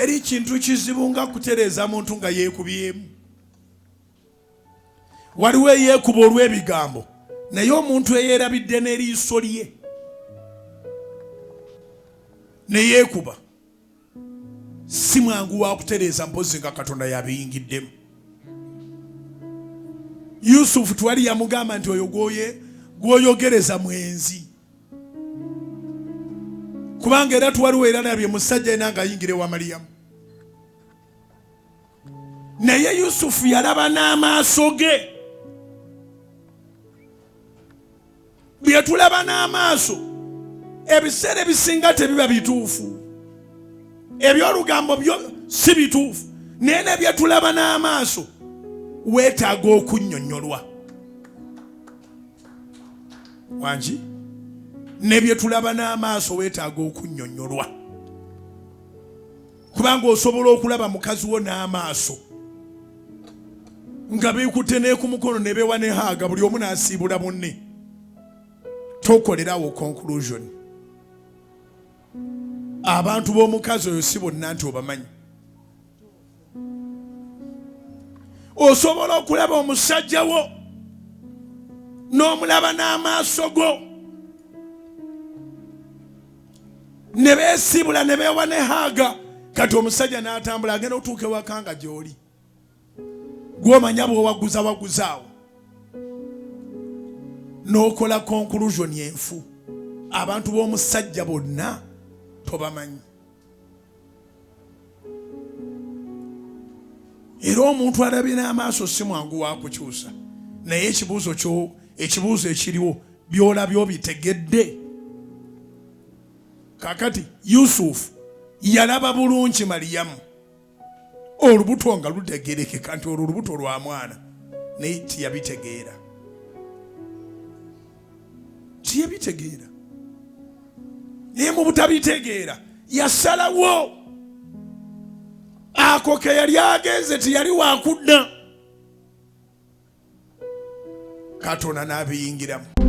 teri kintu kizibu nga kutereeza muntu nga yeekubyemu. Waliwo eyeekuba olw'ebigambo naye omuntu eyeerabidde n'eriiso lye ne yeekuba si mwangu wa kutereeza mpozi nga Katonda yabiyingiddemu. Yusufu twali yamugamba nti oyo gwoyogereza mwenzi, kubanga era twaliwo era nabye musajja yena nga ayingire wa Maliyamu. Naye Yusufu yalaba n'amaaso ge. Bye tulaba n'amaaso ebiseera ebisinga tebiba bituufu, ebyolugambo byo si bituufu, naye ne bye tulaba n'amaaso weetaaga okunnyonnyolwa. Wangi ne bye tulaba n'amaaso weetaaga okunnyonnyolwa, kubanga osobola okulaba mukazi wo n'amaaso nga beekutte ne ku mukono ne beewa ne haaga, buli omu n'asiibula munne. Tokolerawo conclusion. Abantu b'omukazi oyo si bonna nti obamanyi. Osobola okulaba omusajja wo n'omulaba n'amaaso go ne beesiibula ne beewa ne haaga, kati omusajja n'atambula agenda otuuka ewaka nga gy'oli gw'omanya bw'owaguzawaguzaawo n'okola conclusion enfu. Abantu b'omusajja bonna tobamanyi. Era omuntu alabye n'amaaso si mwangu wa kukyusa, naye ekibuuzo ekiriwo by'olabye obitegedde. Kakati Yusufu yalaba bulungi Maliyamu, olubuto nga lutegerekeka nti olwo olubuto lwa mwana, naye tiyabitegeera. Naye mu butabitegeera yasalawo ako ke yali agenze tiyali wakudda. Katonda n'abiyingiramu.